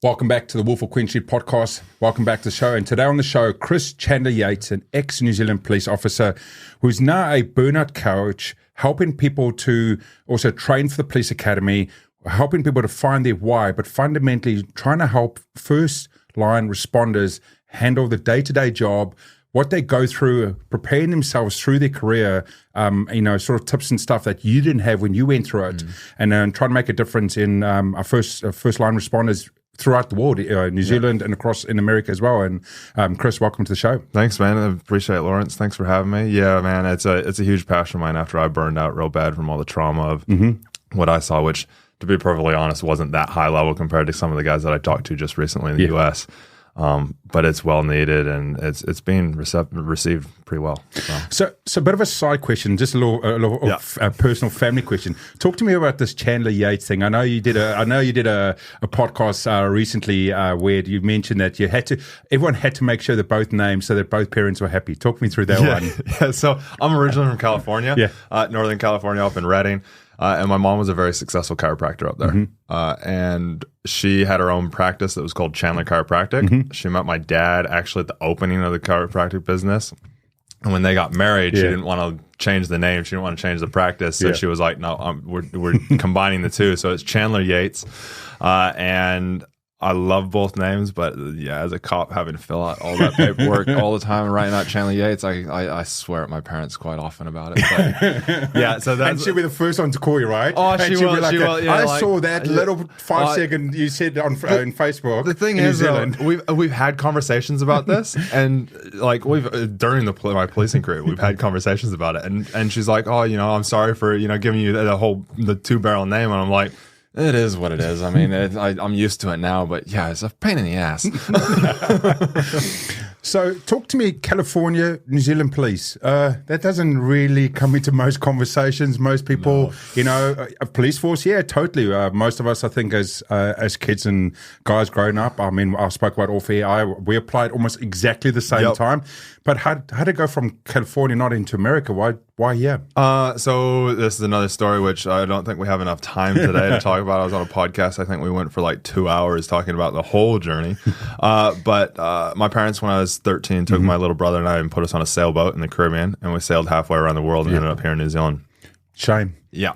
Welcome back to the Wolf of Queen Street podcast. Welcome back to the show. And today on the show, Chris Chandler-Yates, an ex-New Zealand police officer who's now a burnout coach, helping people to also train for the police academy, helping people to find their why, but fundamentally trying to help first-line responders handle the day-to-day job, what they go through, preparing themselves through their career, sort of tips and stuff that you didn't have when you went through it, and trying to make a difference in our first-line responders throughout the world, New Zealand and across in America as well. And Chris, welcome to the show. Thanks, man. I appreciate it, Lawrence. Thanks for having me. Yeah, man, it's a huge passion of mine after I burned out real bad from all the trauma of what I saw, which, to be perfectly honest, wasn't that high level compared to some of the guys that I talked to just recently in the U.S., but it's well needed and it's being received pretty well. So a bit of a side question, just a little personal family question. Talk to me about this Chandler-Yates thing. I know you did a podcast recently where you mentioned that everyone had to make sure that both names so that both parents were happy. Talk me through that one. Yeah, so I'm originally from California, Northern California, up in Redding. And my mom was a very successful chiropractor up there. And she had her own practice that was called Chandler Chiropractic. She met my dad actually at the opening of the chiropractic business. And when they got married, she didn't want to change the name. She didn't want to change the practice. So she was like, no, we're combining the two. So it's Chandler-Yates. And I love both names, but as a cop, having to fill out all that paperwork all the time, writing out Chandler-Yates, I swear at my parents quite often about it. But, so that's, and she'll be the first one to call you, right? Oh, she will. I saw that little 5-second you said on Facebook. The thing is, we've had conversations about this, and like during my policing career, we've had conversations about it, and she's like, oh, I'm sorry for giving you the 2-barrel name, and I'm like, it is what it is. I mean, I'm used to it now, but it's a pain in the ass. So talk to me, California, New Zealand police. That doesn't really come into most conversations. Most people, a police force, totally. Most of us, I think, as kids and guys growing up, I mean, I spoke about off air, we applied almost exactly the same time. But how did it go from California not into America? Why here? So this is another story which I don't think we have enough time today to talk about. I was on a podcast. I think we went for like 2 hours talking about the whole journey. But my parents, when I was 13, took my little brother and I and put us on a sailboat in the Caribbean, and we sailed halfway around the world and ended up here in New Zealand. Shame. Yeah.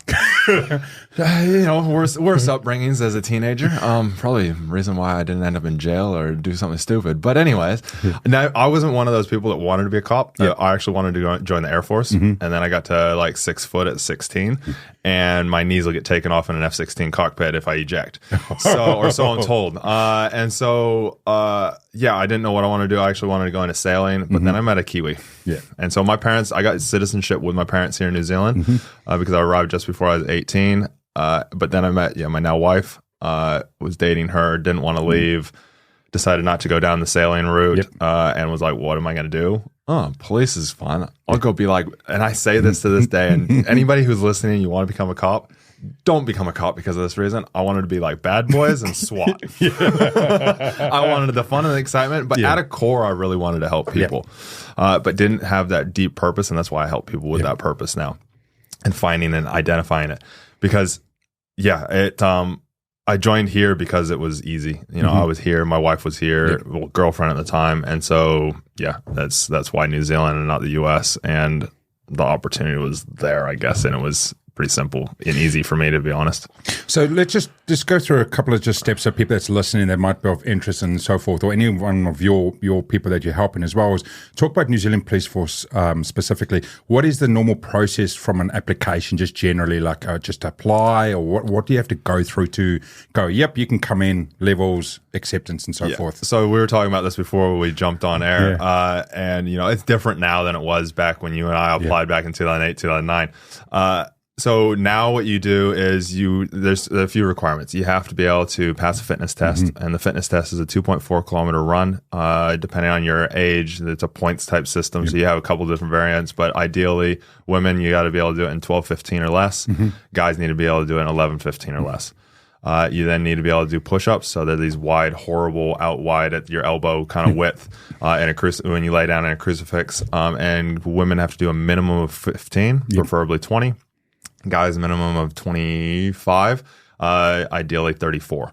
Worse upbringings as a teenager. Probably the reason why I didn't end up in jail or do something stupid. But anyways, now I wasn't one of those people that wanted to be a cop. I actually wanted to join the Air Force. And then I got to like 6 foot at 16, and my knees will get taken off in an F-16 cockpit if I eject. So I'm told. And so, I didn't know what I wanted to do. I actually wanted to go into sailing, but then I met a Kiwi. Yeah. And so I got citizenship with my parents here in New Zealand because I arrived just before I was 18. But then I met my now wife, was dating her, didn't want to leave, decided not to go down the sailing route, and was like, what am I going to do? Oh, police is fun. I'll go be like, and I say this to this day, and anybody who's listening, you want to become a cop, don't become a cop because of this reason. I wanted to be like Bad Boys and SWAT. I wanted the fun and the excitement, but at a core, I really wanted to help people, but didn't have that deep purpose, and that's why I help people with that purpose now, and finding and identifying it. Because I joined here because it was easy. I was here, my wife was here, girlfriend at the time, and so that's why New Zealand and not the U.S. And the opportunity was there, I guess, and it was pretty simple and easy for me, to be honest. So let's just go through a couple of steps so people that's listening that might be of interest and so forth, or any one of your people that you're helping as well. Is talk about New Zealand Police Force specifically. What is the normal process from an application, just generally, like just apply, or what do you have to go through to go, yep, you can come in, levels, acceptance, and so forth? So we were talking about this before we jumped on air, and it's different now than it was back when you and I applied back in 2008, 2009. So now what you do is there's a few requirements. You have to be able to pass a fitness test, and the fitness test is a 2.4 kilometer run. Depending on your age, it's a points type system, so you have a couple different variants, but ideally, women, you got to be able to do it in 12:15 or less. Guys need to be able to do it in 11:15 or less. You then need to be able to do push-ups, so they're these wide, horrible, out wide at your elbow kind of width, when you lay down in a crucifix. And women have to do a minimum of 15, preferably 20. Guys, minimum of 25, ideally 34.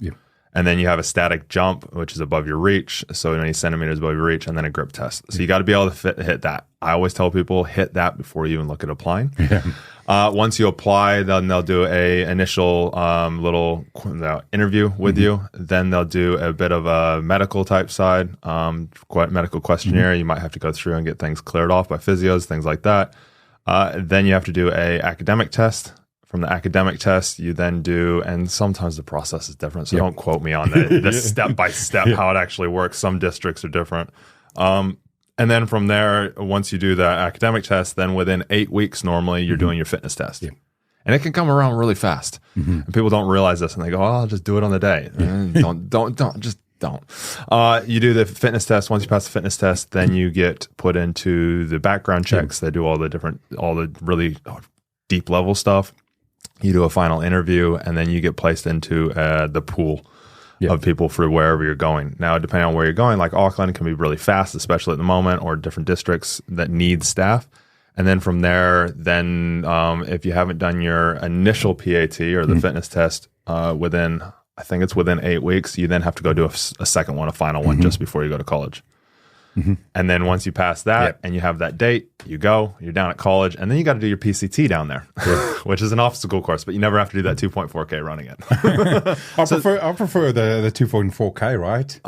And then you have a static jump, which is above your reach, so many centimeters above your reach, and then a grip test. So you got to be able to hit that. I always tell people, hit that before you even look at applying. Once you apply, then they'll do a initial little interview with you. Then they'll do a bit of a medical type side, medical questionnaire. You might have to go through and get things cleared off by physios, things like that. Then you have to do a academic test. From the academic test, you then do, and sometimes the process is different, so don't quote me on the step-by-step how it actually works. Some districts are different. And then from there, once you do the academic test, then within 8 weeks, normally, you're doing your fitness test. And it can come around really fast. And people don't realize this, and they go, oh, I'll just do it on the day. Don't. You do the fitness test. Once you pass the fitness test, then you get put into the background checks. They do all the really deep level stuff. You do a final interview, and then you get placed into the pool of people for wherever you're going. Now, depending on where you're going, like Auckland can be really fast, especially at the moment, or different districts that need staff. And then from there, if you haven't done your initial PAT or the fitness test within 8 weeks, you then have to go do a second one, a final one, just before you go to college. And then once you pass that and you have that date, you're down at college, and then you got to do your PCT down there, which is an obstacle course, but you never have to do that 2.4K running it. I prefer the 2.4K, right?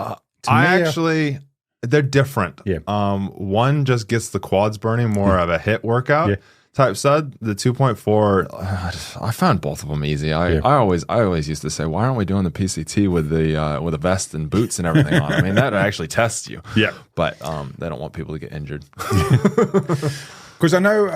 They're different. One just gets the quads burning, more of a HIIT workout type stud. The 2.4, I found both of them easy. I always used to say, why aren't we doing the PCT with a vest and boots and everything on? I mean, that actually tests you. But they don't want people to get injured. Because I know,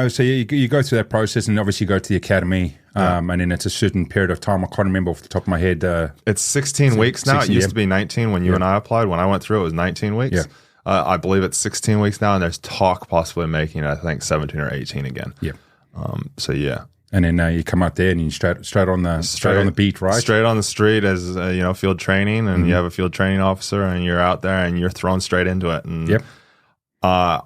so you go through that process, and obviously you go to the academy, and then it's a certain period of time. I can't remember off the top of my head. It's 16 weeks now. 16, it used to be 19 when you and I applied. When I went through, it was 19 weeks. I believe it's 16 weeks now, and there's talk possibly making it, I think, 17 or 18 again. And then you come out there and you straight on the beat, right? Straight on the street as field training, and you have a field training officer, and you're out there and you're thrown straight into it. And I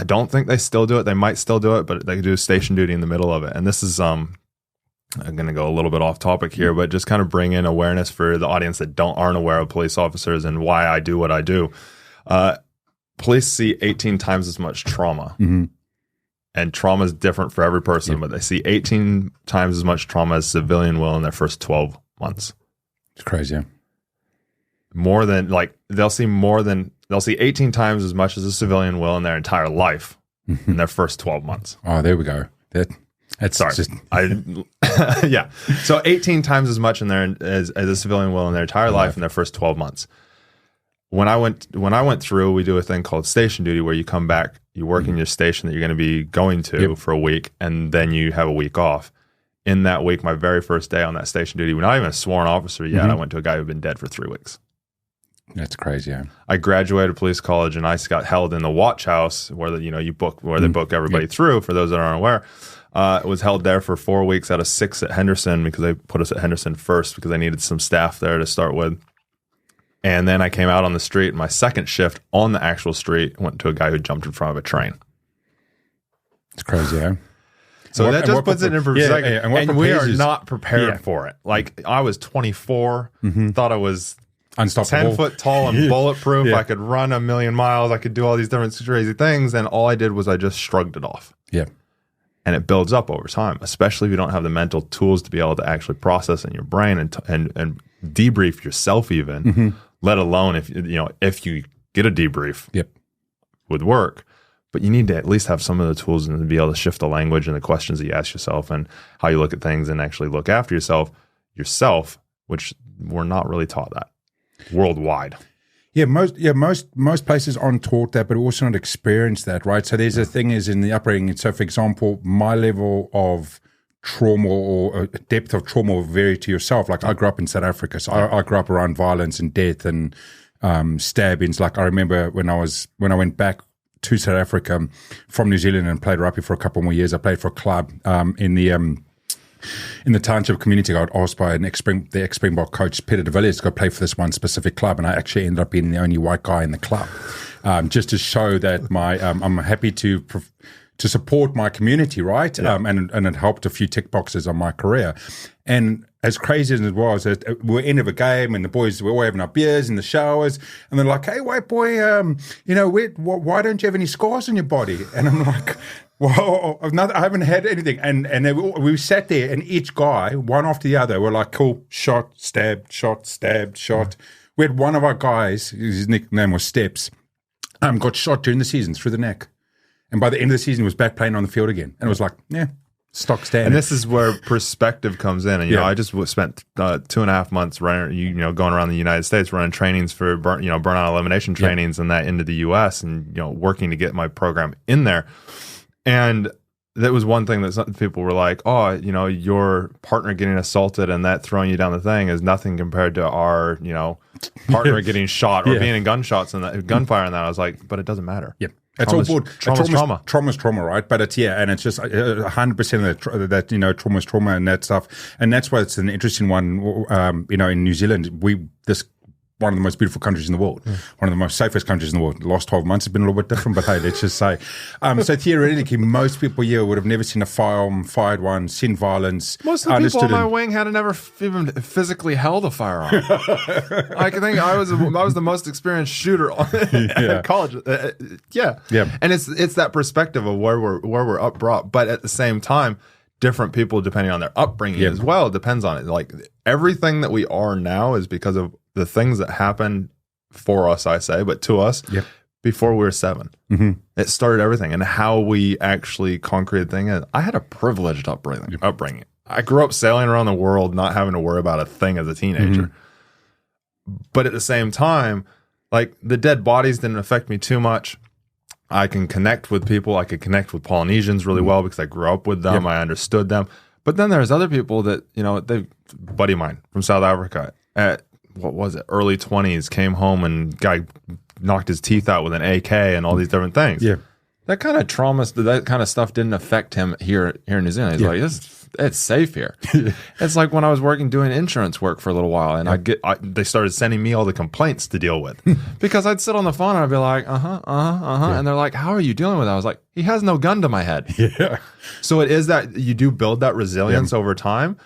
don't think they still do it. They might still do it, but they do station duty in the middle of it. And this is I'm going to go a little bit off topic here, but just kind of bring in awareness for the audience that aren't aware of police officers and why I do what I do. Police see 18 times as much trauma. And trauma is different for every person, but they see 18 times as much trauma as civilian will in their first 12 months. It's crazy. More than, they'll see 18 times as much as a civilian will in their entire life in their first 12 months. Oh, there we go. So 18 times as much as a civilian will in their entire life in their first 12 months. When I went through, we do a thing called station duty, where you come back, you work in your station that you're going to be going to for a week, and then you have a week off. In that week, my very first day on that station duty, we're not even a sworn officer yet. I went to a guy who'd been dead for 3 weeks. That's crazy. I graduated police college, and I got held in the watch house where they book everybody through. For those that aren't aware, was held there for 4 weeks out of 6 at Henderson, because they put us at Henderson first because they needed some staff there to start with. And then I came out on the street, and my second shift on the actual street went to a guy who jumped in front of a train. It's crazy, So that just puts it in perspective. And we are not prepared for it. I was 24, thought I was unstoppable, 10 foot tall and bulletproof. I could run 1,000,000 miles. I could do all these different crazy things. And all I did was I just shrugged it off. And it builds up over time, especially if you don't have the mental tools to be able to actually process in your brain and debrief yourself even. Let alone if you get a debrief with work, but you need to at least have some of the tools and be able to shift the language and the questions that you ask yourself and how you look at things, and actually look after yourself, which we're not really taught that worldwide. Most places aren't taught that, but also not experienced that, right? So there's a thing is in the upbringing. So for example, my level of trauma or depth of trauma will vary to yourself. I grew up in South Africa, so I grew up around violence and death and stabbings. I remember when I went back to South Africa from New Zealand and played rugby for a couple more years. I played for a club in the township community. I got asked by the ex-Springbok coach, Peter de Villiers, to go play for this one specific club, and I actually ended up being the only white guy in the club, just to show that I'm happy to support my community, right? And it helped a few tick boxes on my career. And as crazy as it was, we're end of a game and the boys were all having our beers in the showers, and they're like, "Hey, white boy, why don't you have any scars on your body?" And I'm like, "Well, I haven't had anything." And we sat there, and each guy, one after the other, were like, "Cool, shot, stabbed, shot, stabbed, shot." We had one of our guys, his nickname was Steps, got shot during the season through the neck. And by the end of the season, he was back playing on the field again. And it was like, yeah, stock standard. And this is where perspective comes in. And, you know, I just spent 2.5 months running, going around the United States, running trainings for, burnout elimination trainings and that into the U.S. and, working to get my program in there. And that was one thing that some people were like, "Oh, your partner getting assaulted and that throwing you down the thing is nothing compared to our, partner getting shot or being in gunshots and that, gunfire and that." I was like, but it doesn't matter. Yep. It's all good. Trauma's trauma, right? But it's, and it's just 100% that trauma's trauma and that stuff. And that's why it's an interesting one, in New Zealand, one of the most beautiful countries in the world, one of the most safest countries in the world. The last 12 months has been a little bit different, but hey, let's just say. So theoretically, most people here would have never seen a firearm, fired one, seen violence. Most of the people on my wing had never even physically held a firearm. I think I was the most experienced shooter at college. Yeah. And it's that perspective of where we're upbrought, but at the same time, different people, depending on their upbringing as well, depends on it. Like everything that we are now is because of the things that happened for us, I say, but to us before we were 7. Mm-hmm. It started everything, and how we actually concrete thing is. I had a privileged upbringing. I grew up sailing around the world, not having to worry about a thing as a teenager. Mm-hmm. But at the same time, like the dead bodies didn't affect me too much. I can connect with people. I could connect with Polynesians really well because I grew up with them. I understood them. But then there's other people that, buddy of mine from South Africa at, early 20s, came home and guy knocked his teeth out with an AK and all these different things. Yeah. That kind of trauma, that kind of stuff didn't affect him here in New Zealand. He's like, it's safe here. It's like when I was doing insurance work for a little while, and they started sending me all the complaints to deal with because I'd sit on the phone and I'd be like, and they're like, "How are you dealing with that?" I was like, "He has no gun to my head." Yeah. So it is that you do build that resilience over time,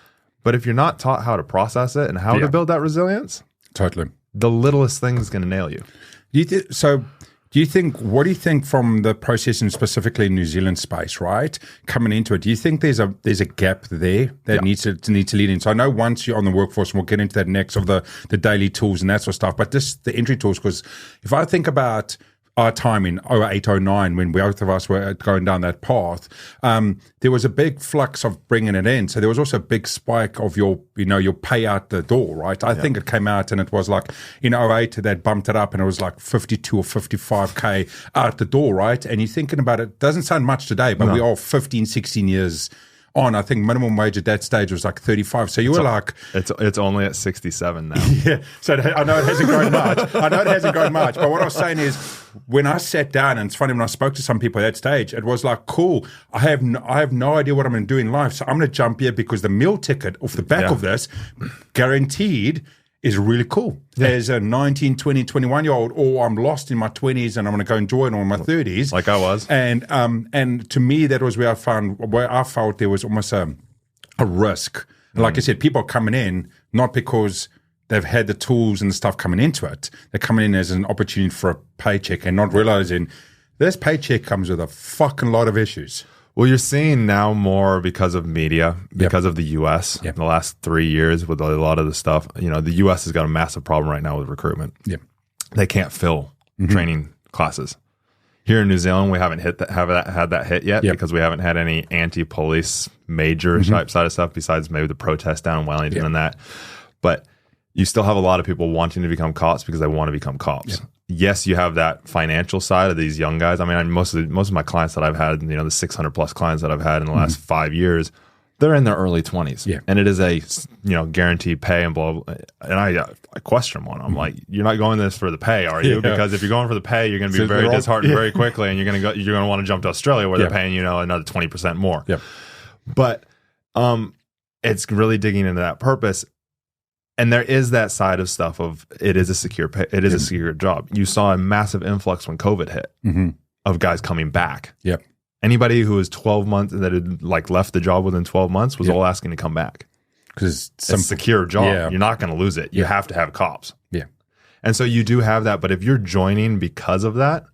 but if you're not taught how to process it and how to build that resilience, the littlest thing is going to nail you. What do you think from the process and specifically in New Zealand space, right? Coming into it, do you think there's a gap there that needs to lead in? So I know once you're on the workforce, and we'll get into that next of the daily tools and that sort of stuff, but just the entry tools, because if I think about our time in 08, 09, when both of us were going down that path, there was a big flux of bringing it in. So there was also a big spike of your pay out the door, right? I think it came out and it was like in 08 that bumped it up and it was like 52 or 55K out the door, right? And you're thinking about it, doesn't sound much today, but we are 15, 16 years on. I think minimum wage at that stage was like 35. So you were like... It's only at 67 now. Yeah. So I know it hasn't grown much. But what I was saying is, when I sat down, and it's funny, when I spoke to some people at that stage, it was like, cool, I have no idea what I'm going to do in life. So I'm going to jump here because the meal ticket off the back of this, guaranteed, is really cool. As a 19, 20, 21-year-old, or I'm lost in my 20s and I'm going to go enjoy it, or in my 30s. Like I was. And to me, that was where I felt there was almost a risk. Like I said, people are coming in, not because they've had the tools and the stuff coming into it. They're coming in as an opportunity for a paycheck and not realizing this paycheck comes with a fucking lot of issues. Well, you're seeing now more because of media, because of the U.S. in the last 3 years with a lot of the stuff. The U.S. has got a massive problem right now with recruitment. Yep. They can't fill training classes. Here in New Zealand, we haven't had that hit yet because we haven't had any anti-police major type side of stuff besides maybe the protest down in Wellington and that. But you still have a lot of people wanting to become cops because they want to become cops. Yep. Yes, you have that financial side of these young guys. I mean, most of my clients that I've had, the 600 plus clients that I've had in the last 5 years, they're in their early 20s, and it is a guaranteed pay and blah, blah. And I question them on. I'm like, you're not going this for the pay, are you? Because if you're going for the pay, you're going to be very disheartened very quickly, and you're going to want to jump to Australia where they're paying another 20% more. Yep. But it's really digging into that purpose. And there is that side of stuff of it is a secure pay, it is a secure job. You saw a massive influx when COVID hit of guys coming back. Yep. Anybody who was 12 months that had left the job within 12 months was all asking to come back. Because it's a secure job. Yeah. You're not going to lose it. You have to have cops. Yeah. And so you do have that. But if you're joining because of that,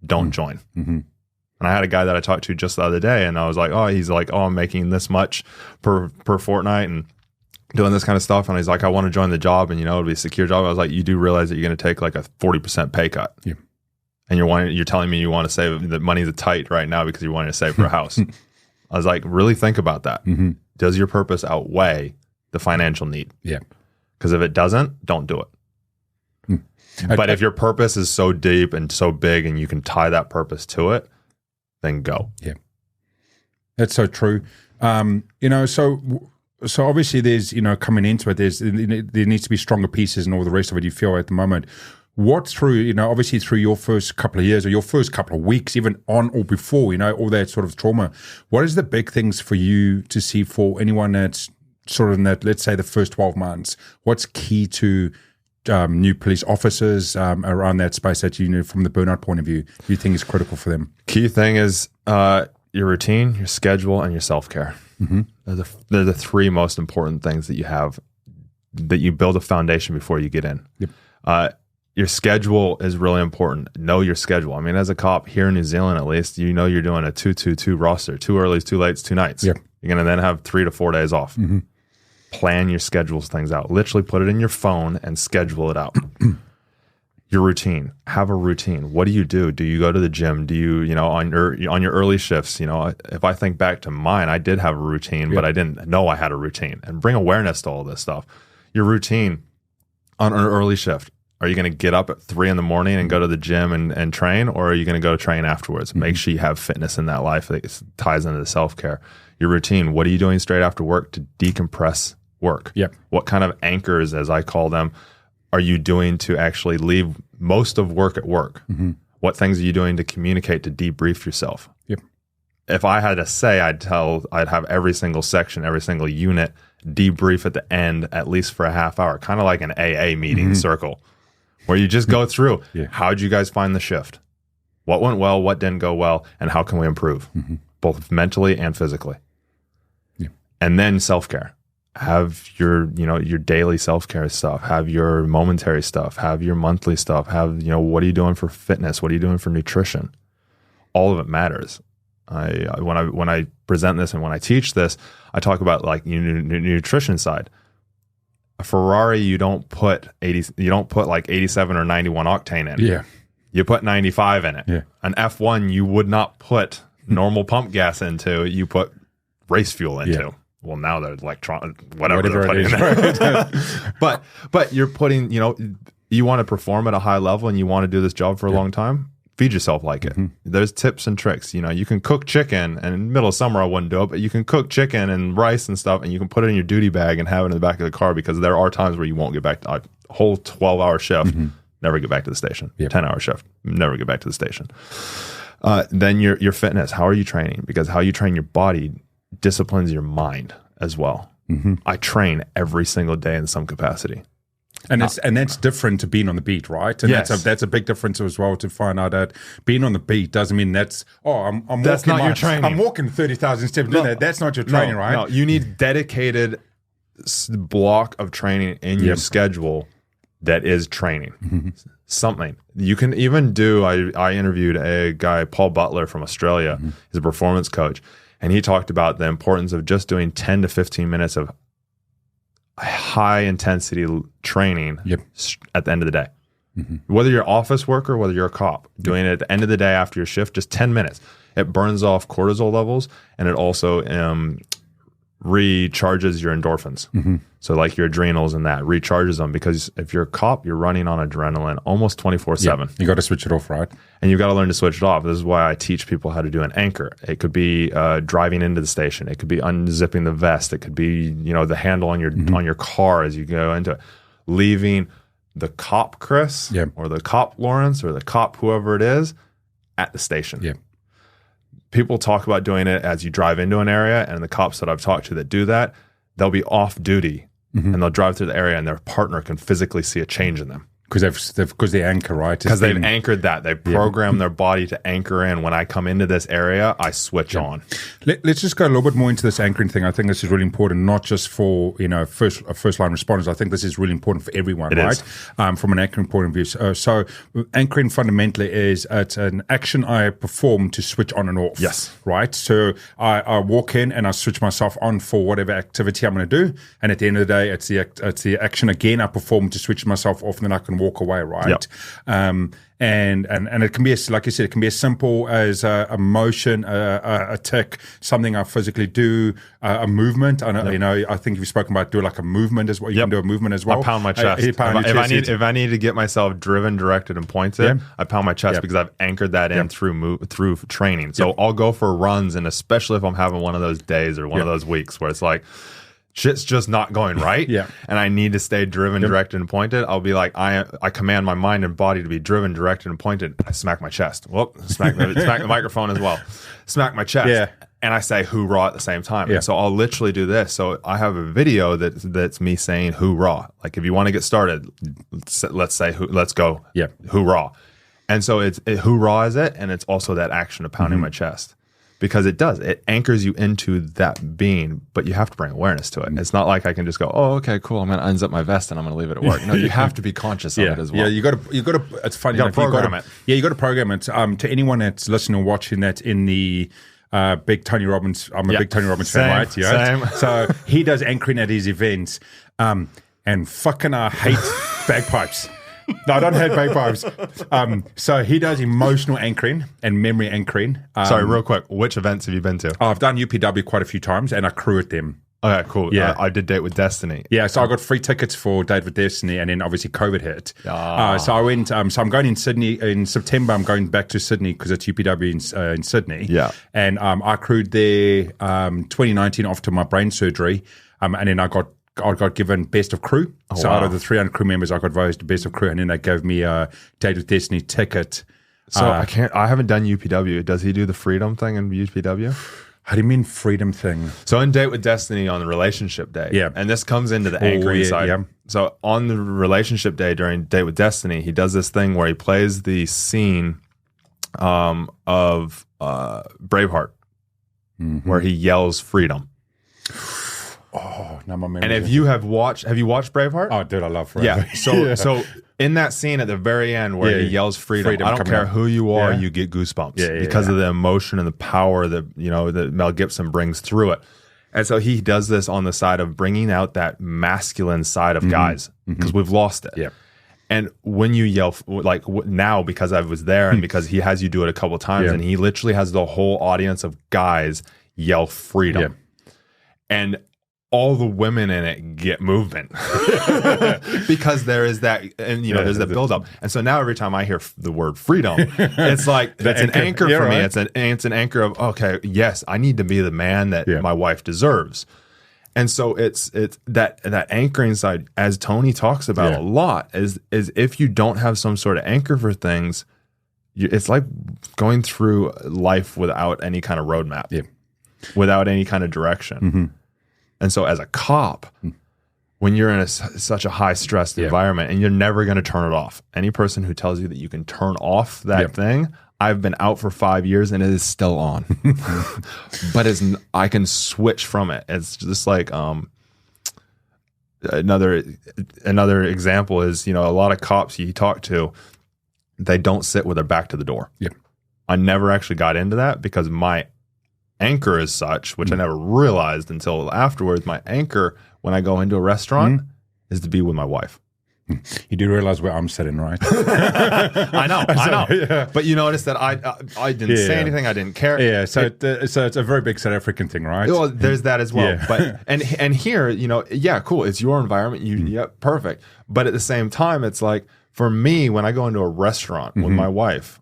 don't join. Mm-hmm. And I had a guy that I talked to just the other day, and I was like, he's like, I'm making this much per fortnight and doing this kind of stuff. And he's like, I want to join the job, and it'll be a secure job. I was like, you do realize that you're going to take like a 40% pay cut. Yeah. And you're telling me you want to save, the money's tight right now because you're wanting to save for a house. I was like, really think about that. Mm-hmm. Does your purpose outweigh the financial need? Yeah. Because if it doesn't, don't do it. But if your purpose is so deep and so big and you can tie that purpose to it, then go. Yeah. That's so true. So obviously there's, coming into it, there needs to be stronger pieces and all the rest of it you feel at the moment. What through, obviously through your first couple of years or your first couple of weeks, even on or before, all that sort of trauma, what is the big things for you to see for anyone that's sort of in that, let's say the first 12 months? What's key to new police officers around that space that from the burnout point of view, you think is critical for them? Key thing is your routine, your schedule, and your self-care. Mm-hmm. They're the three most important things that you have, that you build a foundation before you get in. Yep. Your schedule is really important. Know your schedule. I mean, as a cop here in New Zealand, at least, you're doing a 2-2-2 roster, 2 earlys, 2 lates, 2 nights. Yep. You're going to then have 3 to 4 days off. Mm-hmm. Plan your schedules, things out. Literally put it in your phone and schedule it out. Your routine. Have a routine. What do you do? Do you go to the gym? Do you, on your early shifts, if I think back to mine, I did have a routine, but I didn't know I had a routine. And bring awareness to all this stuff. Your routine on an early shift. Are you going to get up at 3 in the morning and go to the gym and train, or are you going to go train afterwards? Mm-hmm. Make sure you have fitness in that life that ties into the self-care. Your routine. What are you doing straight after work to decompress work? Yep. What kind of anchors, as I call them, are you doing to actually leave most of work at work? Mm-hmm. What things are you doing to communicate, to debrief yourself? Yep. If I had to say, I'd have every single section, every single unit debrief at the end, at least for a half hour, kind of like an AA meeting circle, where you just go through, how'd you guys find the shift? What went well, what didn't go well, and how can we improve, both mentally and physically? Yeah. And then self-care. Have your daily self-care stuff, have your momentary stuff, have your monthly stuff, have, what are you doing for fitness? What are you doing for nutrition? All of it matters. When I present this and when I teach this, I talk about like nutrition side. A Ferrari, you don't put like 87 or 91 octane in. Yeah. You put 95 in it. Yeah. An F1, you would not put normal pump gas into, you put race fuel into. Yeah. Well, now they're whatever they're putting in there. But you're putting, you want to perform at a high level and you want to do this job for a long time, feed yourself like it. There's tips and tricks. You can cook chicken, and in the middle of summer I wouldn't do it, but you can cook chicken and rice and stuff, and you can put it in your duty bag and have it in the back of the car, because there are times where you won't get back to a whole 12-hour shift, never get back to the station. 10-hour shift, never get back to the station. Then your fitness. How are you training? Because how you train your body disciplines your mind as well. I train every single day in some capacity. And that's different to being on the beat, right? And that's a big difference as well, to find out that being on the beat doesn't mean that's that's not your training. I'm walking 30,000 steps. No, that's not your training, right? No, you need dedicated block of training in your schedule that is training. Something you can even do. I interviewed a guy, Paul Butler from Australia. He's a performance coach, and he talked about the importance of just doing 10 to 15 minutes of high intensity training at the end of the day. Whether you're office worker, whether you're a cop, doing it at the end of the day after your shift, just 10 minutes. It burns off cortisol levels, and it also recharges your endorphins. So like your adrenals and that recharges them, because if you're a cop, you're running on adrenaline almost 24/7. You got to switch it off, right? And you've got to learn to switch it off. This is why I teach people how to do an anchor. It could be driving into the station. It could be unzipping the vest. It could be, the handle on your car as you go into it. Leaving the cop Chris or the cop Lawrence or the cop whoever it is at the station. People talk about doing it as you drive into an area, and the cops that I've talked to that do that, they'll be off duty and they'll drive through the area, and their partner can physically see a change in them. because they anchor, right? Because they've anchored that. They program their body to anchor in. When I come into this area, I switch on. Let's just go a little bit more into this anchoring thing. I think this is really important, not just for first line responders. I think this is really important for everyone, right? From an anchoring point of view. So anchoring fundamentally is it's an action I perform to switch on and off. Yes. Right? So I walk in and I switch myself on for whatever activity I'm going to do. And at the end of the day, it's the action again I perform to switch myself off, and then I can walk away, right? Yep. And it can be, like you said, it can be as simple as a motion, a tick, something I physically do, a movement. I know, I think you've spoken about doing like a movement as well. You can do a movement as well. I pound my chest. If I need to get myself driven, directed, and pointed, I pound my chest because I've anchored that in through training. So I'll go for runs, and especially if I'm having one of those days or one of those weeks where it's like, shit's just not going right, and I need to stay driven, directed, and pointed, I'll be like, I command my mind and body to be driven, directed, and pointed. I smack my chest. Whoop, smack the microphone as well. Smack my chest. And I say hoorah at the same time. And so I'll literally do this. So I have a video that's me saying hoorah. Like if you want to get started, let's say, let's go. Hoorah. And so it hoorah is it, and it's also that action of pounding my chest. Because it anchors you into that being, but you have to bring awareness to it. It's not like I can just go, oh, okay, cool, I'm going to unzip my vest and I'm going to leave it at work. No, you have to be conscious of it as well. Yeah, you got to. It's funny. You got to program it. Yeah, you got to program it. To anyone that's listening or watching that's in the big Tony Robbins, I'm a big Tony Robbins fan, right? Same. So he does anchoring at his events, and fucking I hate bagpipes. No, I don't hate bagpipes. So he does emotional anchoring and memory anchoring. Sorry, real quick. Which events have you been to? I've done UPW quite a few times, and I crew at them. Okay, cool. Yeah. I did Date with Destiny. Yeah, so I got free tickets for Date with Destiny, and then obviously COVID hit. So I went. So I'm going in Sydney in September. I'm going back to Sydney because it's UPW in Sydney. Yeah, and I crewed there 2019 after my brain surgery, and then I got given best of crew. Out of the 300 crew members, I got voted to best of crew, and then they gave me a Date with Destiny ticket. So I haven't done UPW. Does he do the freedom thing in UPW? How do you mean freedom thing? So in Date with Destiny on the relationship day, and this comes into the anchoring side. Yeah. So on the relationship day during Date with Destiny, he does this thing where he plays the scene of Braveheart, where he yells freedom. Oh, now my memory. And have you watched Braveheart? Oh, dude, I love Braveheart. Yeah. So in that scene at the very end where he yells freedom, I don't care who you are, you get goosebumps because of the emotion and the power that that Mel Gibson brings through it. And so he does this on the side of bringing out that masculine side of guys because we've lost it. Yeah. And when you yell, like now, because I was there and because he has you do it a couple of times, and he literally has the whole audience of guys yell freedom. And all the women in it get movement because there is that, and there's that buildup. And so now every time I hear the word freedom, it's like it's an anchor for me. It's an anchor of, okay, yes, I need to be the man that my wife deserves. And so it's that anchoring side, as Tony talks about a lot, is if you don't have some sort of anchor for things, it's like going through life without any kind of roadmap, without any kind of direction. And so as a cop, when you're in such a high-stressed environment and you're never going to turn it off, any person who tells you that you can turn off that thing, I've been out for 5 years and it is still on. But I can switch from it. It's just like another example is, a lot of cops you talk to, they don't sit with their back to the door. I never actually got into that because my anchor is such, which I never realized until afterwards. My anchor when I go into a restaurant is to be with my wife. You do realize where I'm sitting, right? I know. Yeah. But you notice that I didn't say anything. I didn't care. Yeah. So it's a very big South African thing, right? Well, there's that as well. But and here, cool. It's your environment. Perfect. But at the same time, it's like for me when I go into a restaurant with my wife,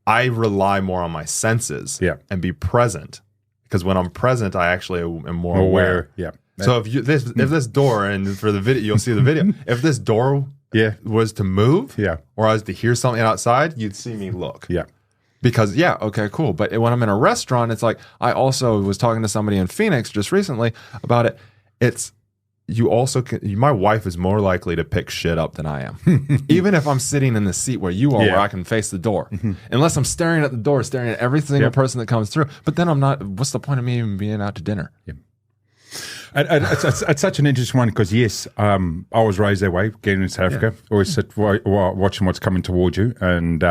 I rely more on my senses and be present because when I'm present, I actually am more aware. Yeah. So if this door, and for the video, you'll see the video. If this door was to move or I was to hear something outside, you'd see me look. Yeah. Because, okay, cool. But when I'm in a restaurant, it's like I also was talking to somebody in Phoenix just recently about it. you also can, my wife is more likely to pick shit up than I am. Even if I'm sitting in the seat where you are, where I can face the door. Unless I'm staring at the door, staring at every single person that comes through. But then I'm not, what's the point of me even being out to dinner? It's such an interesting one because, yes, I was raised that way, getting in South Africa. Always sit watching what's coming towards you, and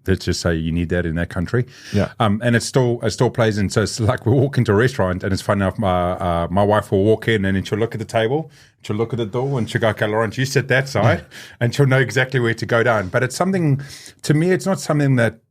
let's just say you need that in that country. And it still plays in. So it's like we walk into a restaurant, and it's fun enough. My wife will walk in, and then she'll look at the table, she'll look at the door, and she'll go, "Okay, Lawrence, you sit that side," and she'll know exactly where to go down. But it's something, to me, it's not something that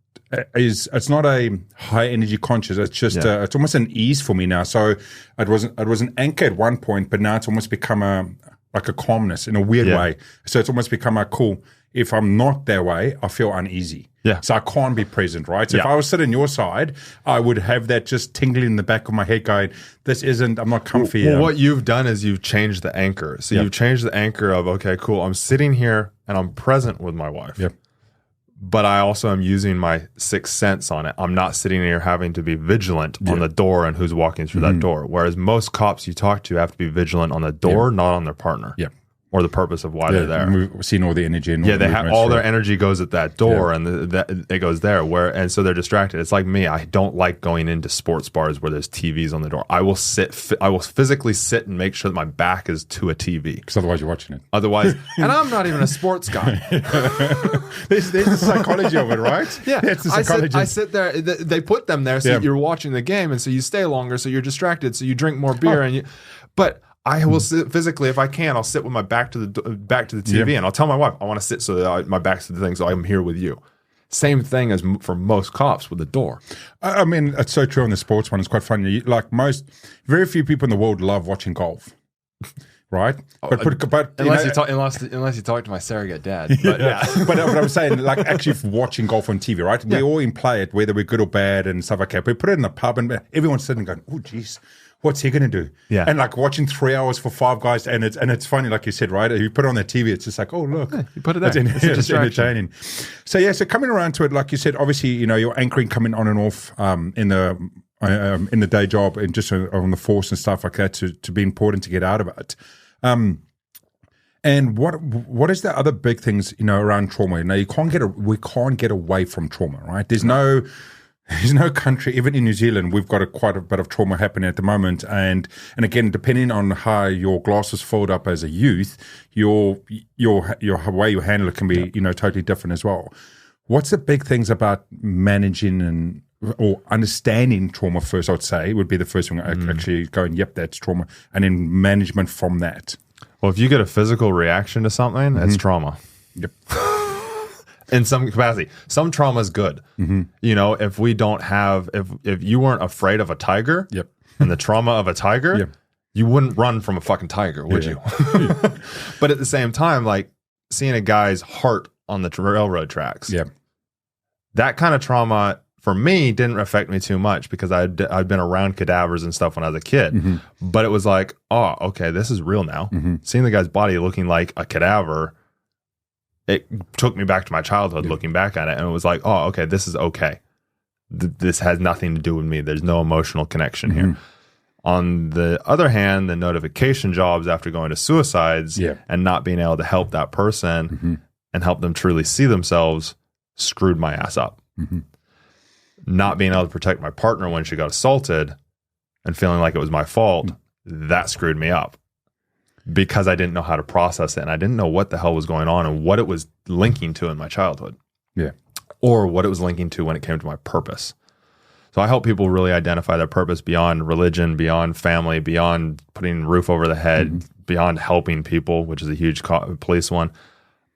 it's not a high energy conscious. It's just it's almost an ease for me now. So it was an anchor at one point, but now it's almost become a calmness in a weird way. So it's almost become a cool. If I'm not that way, I feel uneasy. So I can't be present, right? So if I was sitting on your side, I would have that just tingling in the back of my head going, I'm not comfy. Well, what you've done is you've changed the anchor. So you've changed the anchor of, okay, cool, I'm sitting here and I'm present with my wife. But I also am using my sixth sense on it. I'm not sitting here having to be vigilant on the door and who's walking through that door. Whereas most cops you talk to have to be vigilant on the door, not on their partner. Or the purpose of why they're there. We've seen all the energy. And they have all their energy goes at that door, and it goes there. And so they're distracted. It's like me. I don't like going into sports bars where there's TVs on the door. I will physically sit and make sure that my back is to a TV, because otherwise you're watching it. Otherwise, and I'm not even a sports guy. There's the psychology of it, right? It's the psychology. I sit there. They put them there so you're watching the game, and so you stay longer, so you're distracted, so you drink more beer, but I will sit physically, if I can, I'll sit with my back to the TV, and I'll tell my wife I want to sit so that my back's to the thing, so I'm here with you. Same thing as for most cops with the door. I mean, it's so true on the sports one. It's quite funny. Like very few people in the world love watching golf, right? But unless you talk to my surrogate dad. But but I'm saying, like, actually watching golf on TV, right? We all play it, whether we're good or bad and stuff like that. We put it in the pub, and everyone's sitting going, "Oh, geez, what's he going to do?" And like watching 3 hours for five guys, and it's funny, like you said, right? You put it on the TV, it's just like, oh, look, you put it there. It's entertaining. So coming around to it, like you said, obviously, your anchoring coming on and off in the day job and just on the force and stuff like that to be important to get out of it. And what is the other big things around trauma? Now we can't get away from trauma, right? There's no country, even in New Zealand, we've got quite a bit of trauma happening at the moment. And again, depending on how your glass is filled up as a youth, your way you handle it can be, totally different as well. What's the big things about managing or understanding trauma first, I would say, would be the first thing, actually going, yep, that's trauma. And then management from that. Well, if you get a physical reaction to something, that's trauma. Yep. In some capacity, some trauma is good. If we don't have, if you weren't afraid of a tiger, and the trauma of a tiger, you wouldn't run from a fucking tiger, would you? But at the same time, like seeing a guy's heart on the railroad tracks, that kind of trauma for me didn't affect me too much because I'd been around cadavers and stuff when I was a kid. But it was like, oh, okay, this is real now. Seeing the guy's body looking like a cadaver, it took me back to my childhood looking back at it, and it was like, oh, okay, this is okay. This has nothing to do with me. There's no emotional connection here. On the other hand, the notification jobs after going to suicides and not being able to help that person and help them truly see themselves screwed my ass up. Not being able to protect my partner when she got assaulted and feeling like it was my fault, that screwed me up. Because I didn't know how to process it, and I didn't know what the hell was going on and what it was linking to in my childhood. Or what it was linking to when it came to my purpose. So I help people really identify their purpose beyond religion, beyond family, beyond putting a roof over the head, beyond helping people, which is a huge police one.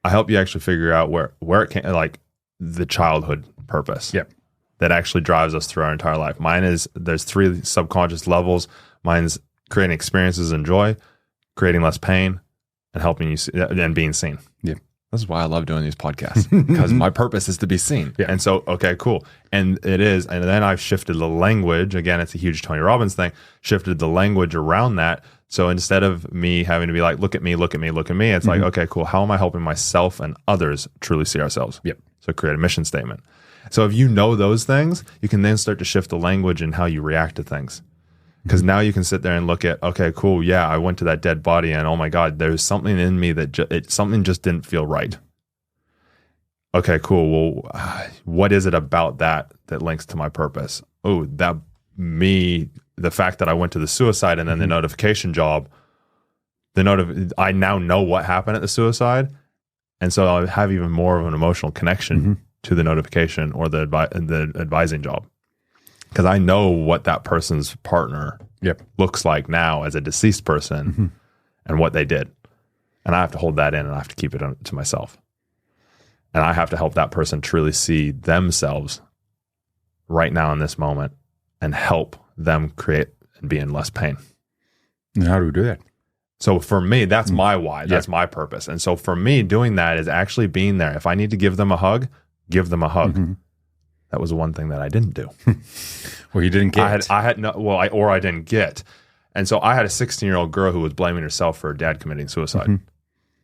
I help you actually figure out where it came, like the childhood purpose that actually drives us through our entire life. There's 3 subconscious levels. Mine's creating experiences and joy, creating less pain, and helping you see, and being seen. This is why I love doing these podcasts, because my purpose is to be seen. And so, okay, cool. And it is. And then I've shifted the language. Again, it's a huge Tony Robbins thing. Shifted the language around that. So instead of me having to be like, look at me, look at me, look at me, it's like, okay, cool. How am I helping myself and others truly see ourselves? So create a mission statement. So if you know those things, you can then start to shift the language and how you react to things. Because now you can sit there and look at, okay, cool, yeah, I went to that dead body, and oh my God, there's something in me that something just didn't feel right. Okay, cool. Well, what is it about that links to my purpose? Oh, the fact that I went to the suicide and then the notification job, I now know what happened at the suicide. And so I have even more of an emotional connection to the notification or the advising job. Because I know what that person's partner looks like now as a deceased person and what they did. And I have to hold that in, and I have to keep it to myself. And I have to help that person truly see themselves right now in this moment and help them create and be in less pain. And how do we do that? So for me, that's my why. That's my purpose. And so for me, doing that is actually being there. If I need to give them a hug, give them a hug. That was the one thing that I didn't do. Well, you didn't get. I didn't get. And so I had a 16-year-old girl who was blaming herself for her dad committing suicide.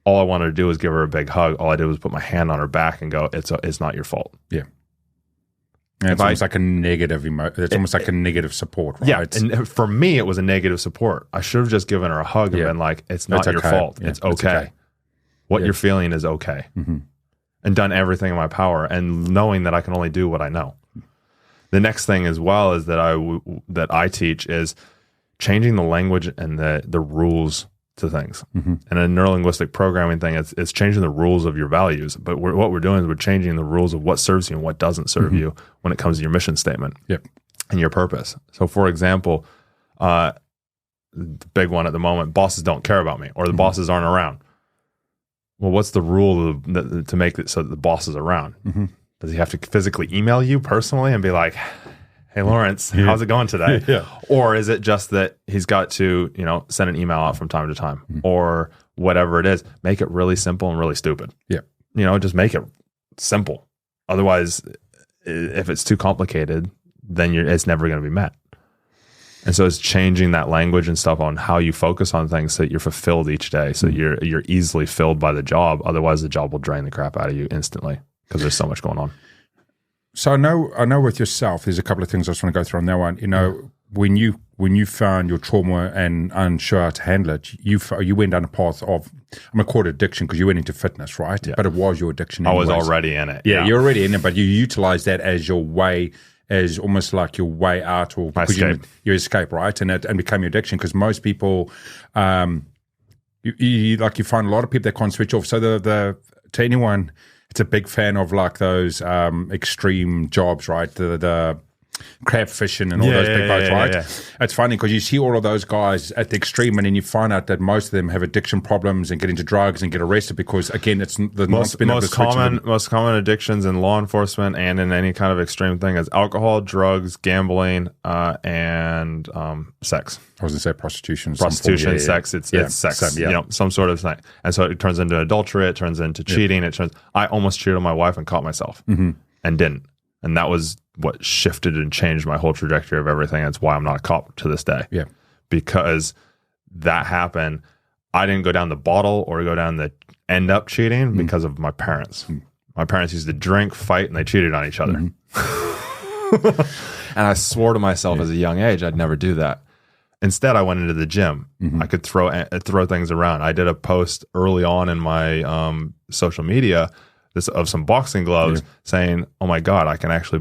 All I wanted to do was give her a big hug. All I did was put my hand on her back and go, it's not your fault. Yeah. And it's almost like a negative it's almost like a negative support, right? Yeah, and for me, it was a negative support. I should have just given her a hug and been like, it's not your fault. Yeah, it's okay. What you're feeling is okay. And done everything in my power, and knowing that I can only do what I know. The next thing as well is that I teach is changing the language and the rules to things. And a neurolinguistic programming thing, it's changing the rules of your values. But what we're doing is we're changing the rules of what serves you and what doesn't serve you when it comes to your mission statement and your purpose. So for example, the big one at the moment, bosses don't care about me, or the bosses aren't around. Well, what's the rule to make it so that the boss is around? Does he have to physically email you personally and be like, hey, Lawrence, how's it going today? Or is it just that he's got to, send an email out from time to time or whatever it is? Make it really simple and really stupid. Just make it simple. Otherwise, if it's too complicated, then it's never going to be met. And so it's changing that language and stuff on how you focus on things so that you're fulfilled each day. So you're easily filled by the job. Otherwise, the job will drain the crap out of you instantly because there's so much going on. So I know with yourself, there's a couple of things I just want to go through on that one. When you found your trauma and unsure how to handle it, you went down a path of, I'm going to call it addiction because you went into fitness, right? But it was your addiction anyways. I was already in it. Yeah, you're already in it, but you utilize that as your way, as almost like your way out, or your escape, right? And become your addiction, because most people, you find a lot of people that can't switch off. So to anyone, it's a big fan of like those extreme jobs, right? The crab fishing and all those big boats, right? It's funny because you see all of those guys at the extreme, and then you find out that most of them have addiction problems and get into drugs and get arrested because, again, it's the most common addictions in law enforcement and in any kind of extreme thing is alcohol, drugs, gambling, and sex. I was going to say prostitution. Sex. It's sex. Some sort of thing. And so it turns into adultery. It turns into cheating. I almost cheated on my wife and caught myself and didn't. And that was what shifted and changed my whole trajectory of everything. That's why I'm not a cop to this day. Yeah. Because that happened. I didn't go down the bottle or go down the end up cheating because of my parents. My parents used to drink, fight, and they cheated on each other. And I swore to myself as a young age I'd never do that. Instead, I went into the gym. I could throw things around. I did a post early on in my social media of some boxing gloves saying, "Oh my God, I can actually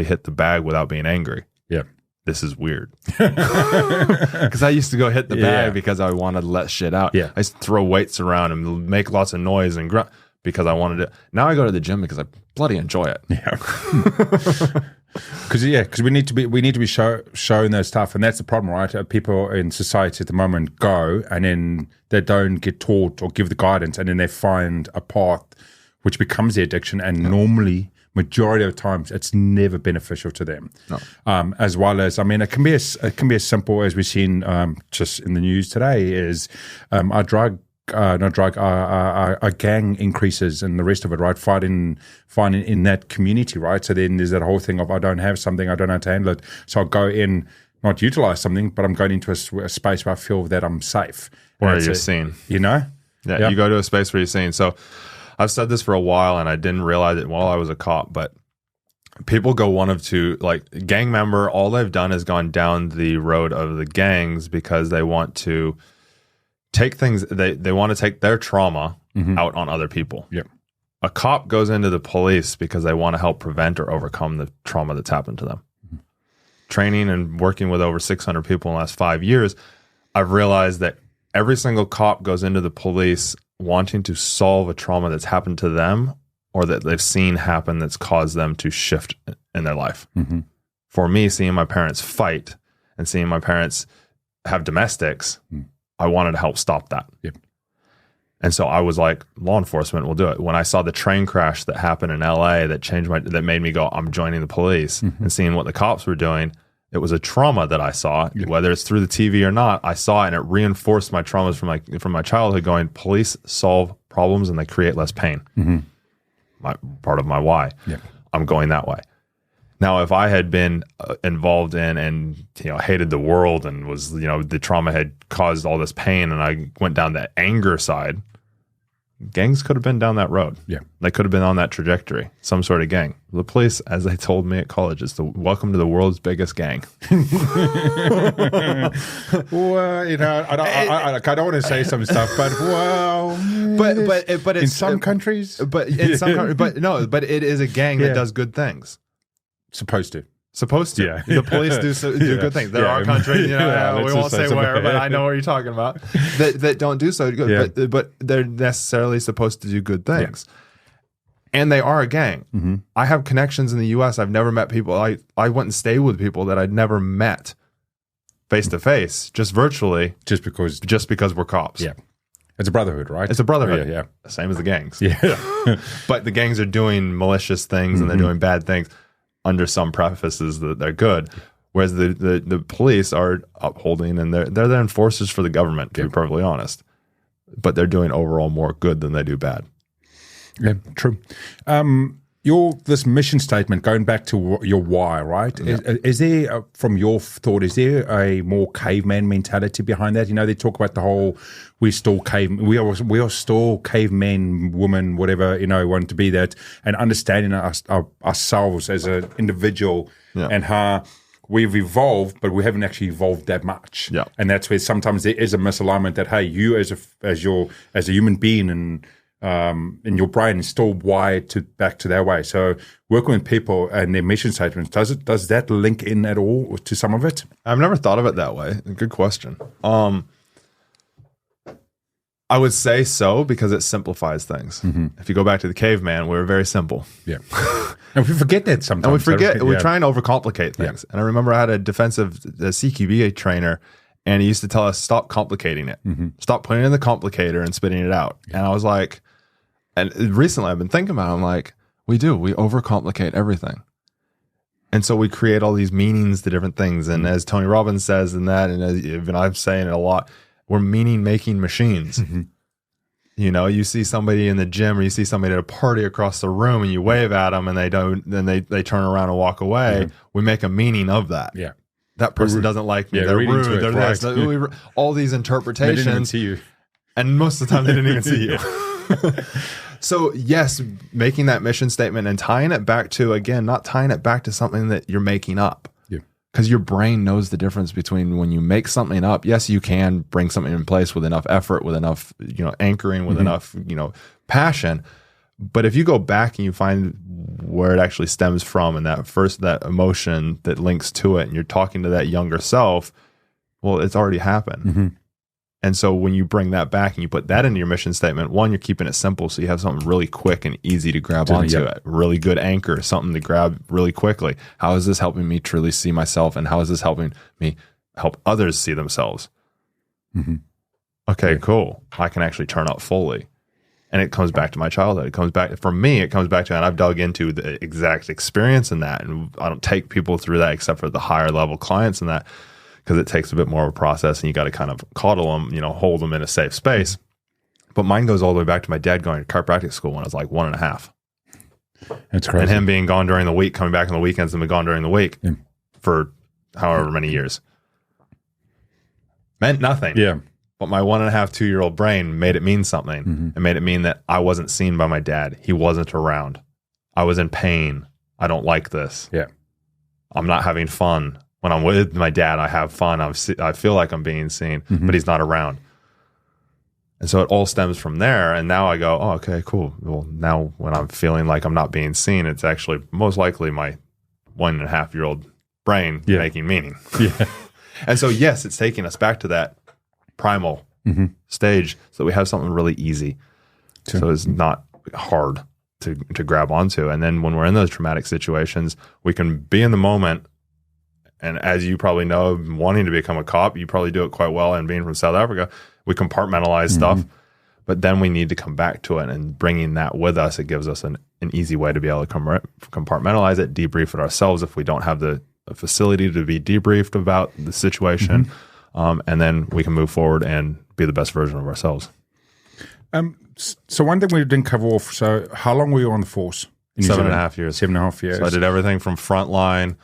hit the bag without being angry." Yeah, this is weird because I used to go hit the bag because I wanted to let shit out. I used to throw weights around and make lots of noise and grunt because I wanted it. Now I go to the gym because I bloody enjoy it. Because we need to be showing those stuff, and that's the problem, right? People in society at the moment go and then they don't get taught or give the guidance, and then they find a path which becomes the addiction, and normally, majority of times, it's never beneficial to them. No. As well as, I mean, it can be as simple as we've seen just in the news today is our gang increases and the rest of it, right? Fighting in that community, right? So then there's that whole thing of I don't have something, I don't know how to handle it, so I'll go in, not utilize something, but I'm going into a space where I feel that I'm safe. Where you're seen. You know? Yeah, you go to a space where you're seen. So I've said this for a while, and I didn't realize it while I was a cop, but people go one of two, like gang member, all they've done is gone down the road of the gangs because they want to take things, they want to take their trauma out on other people. Yep. A cop goes into the police because they want to help prevent or overcome the trauma that's happened to them. Training and working with over 600 people in the last 5 years, I've realized that every single cop goes into the police wanting to solve a trauma that's happened to them or that they've seen happen that's caused them to shift in their life. For me, seeing my parents fight and seeing my parents have domestics, I wanted to help stop that. Yep. And so I was like, law enforcement will do it. When I saw the train crash that happened in LA that made me go, I'm joining the police, and seeing what the cops were doing, it was a trauma that I saw, whether it's through the TV or not. I saw it and it reinforced my traumas from my childhood going, police solve problems and they create less pain. Part of my why. Yep. I'm going that way. Now, if I had been involved in and hated the world and was the trauma had caused all this pain and I went down the anger side, gangs could have been down that road. Yeah. They could have been on that trajectory, some sort of gang. The police, as they told me at college, is the welcome to the world's biggest gang. Well, I don't want to say some stuff, but but it's, in some countries, but it is a gang that does good things. Supposed to. Yeah. The police do good things. There are countries, we won't say where, but I know what you're talking about, that don't do so good, but they're necessarily supposed to do good things. And they are a gang. I have connections in the U.S. I've never met people. I went and stayed with people that I'd never met face to face, just virtually. Just because we're cops. Yeah. It's a brotherhood, right? It's a brotherhood. Yeah. Same as the gangs. Yeah. But the gangs are doing malicious things and they're doing bad things under some prefaces that they're good, whereas the police are upholding and they're the enforcers for the government, to be perfectly honest. But they're doing overall more good than they do bad. Yeah, true. This mission statement, going back to your why, right? Yeah. Is there, from your thought, is there a more caveman mentality behind that? They talk about the whole we are still cavemen, women, whatever, want to be that, and understanding ourselves as an individual and how we've evolved, but we haven't actually evolved that much. Yeah. And that's where sometimes there is a misalignment that, hey, you as a human being and in your brain is still wired back to that way. So working with people and their mission statements, does that link in at all to some of it? I've never thought of it that way. Good question. I would say so because it simplifies things. If you go back to the caveman, we were very simple. Yeah. And we forget that sometimes. And we try and overcomplicate things. Yeah. And I remember I had a CQB trainer, and he used to tell us, stop complicating it. Stop putting it in the complicator and spitting it out. Yeah. And I was like, and recently I've been thinking about it, I'm like, we overcomplicate everything. And so we create all these meanings to different things. And as Tony Robbins says in that, and as even I'm saying it a lot, we're meaning-making machines. You see somebody in the gym or you see somebody at a party across the room and you wave at them and they don't, then they turn around and walk away. Yeah. We make a meaning of that. Yeah. That person doesn't like me. They're rude. They're this. All these interpretations. They didn't even see you. And most of the time they didn't even see you. So yes, making that mission statement and tying it back to, again, not tying it back to something that you're making up. Yeah. Because your brain knows the difference between when you make something up. Yes, you can bring something in place with enough effort, with enough, anchoring, with enough, passion. But if you go back and you find where it actually stems from and that emotion that links to it and you're talking to that younger self, well, it's already happened. And so when you bring that back and you put that into your mission statement, one, you're keeping it simple so you have something really quick and easy to grab onto it. Really good anchor, something to grab really quickly. How is this helping me truly see myself, and how is this helping me help others see themselves? Okay, cool. I can actually turn up fully. And it comes back to my childhood. It comes back to, and I've dug into the exact experience in that. And I don't take people through that except for the higher level clients and that, because it takes a bit more of a process and you got to kind of coddle them, hold them in a safe space. But mine goes all the way back to my dad going to chiropractic school when I was like 1.5. That's crazy. And him being gone during the week, coming back on the weekends and being gone during the week for however many years. Meant nothing. Yeah. But my 1.5, 2-year-old brain made it mean something and made it mean that I wasn't seen by my dad. He wasn't around. I was in pain. I don't like this. Yeah. I'm not having fun. When I'm with my dad, I have fun. I feel like I'm being seen, but he's not around. And so it all stems from there. And now I go, oh, okay, cool. Well, now when I'm feeling like I'm not being seen, it's actually most likely my 1.5-year-old brain making meaning. Yeah. And so, yes, it's taking us back to that primal stage so that we have something really easy. Sure. So it's not hard to grab onto. And then when we're in those traumatic situations, we can be in the moment. And as you probably know, wanting to become a cop, you probably do it quite well. And being from South Africa, we compartmentalize stuff. But then we need to come back to it, and bringing that with us, it gives us an easy way to be able to compartmentalize it, debrief it ourselves if we don't have the facility to be debriefed about the situation. And then we can move forward and be the best version of ourselves. So one thing we didn't cover off, so how long were you on the force? 7.5 years. 7.5 years. So I did everything from frontline,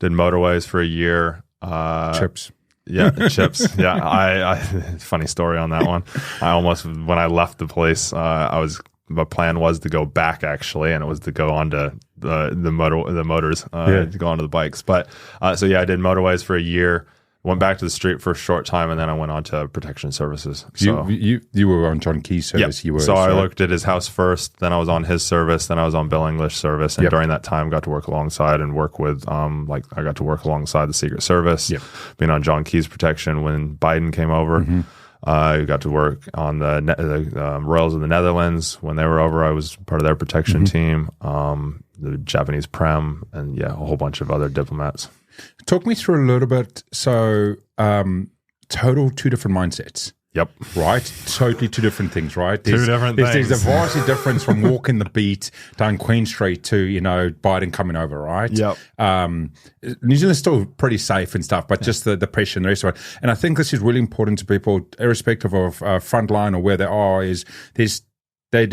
did motorways for a year. Chips. Yeah, chips. Yeah, I funny story on that one. I almost, when I left the police, my plan was to go back actually, and it was to go onto the motors, to go onto the bikes. But so yeah, I did motorways for a year. Went back to the street for a short time, and then I went on to protection services. So you were on John Key's service. Yep. I looked at his house first, then I was on his service, then I was on Bill English service, and during that time got to work alongside and work with, I got to work alongside the Secret Service, being on John Key's protection when Biden came over. I got to work on the Royals of the Netherlands. When they were over, I was part of their protection team, the Japanese Prem, and a whole bunch of other diplomats. Talk me through a little bit. So, total two different mindsets. Yep. Right? Totally two different things, right? Two different things. There's a vast difference from walking the beat down Queen Street to, Biden coming over, right? Yep. New Zealand's still pretty safe and stuff, but just the pressure and the rest of it. And I think this is really important to people, irrespective of frontline or where they are, is they've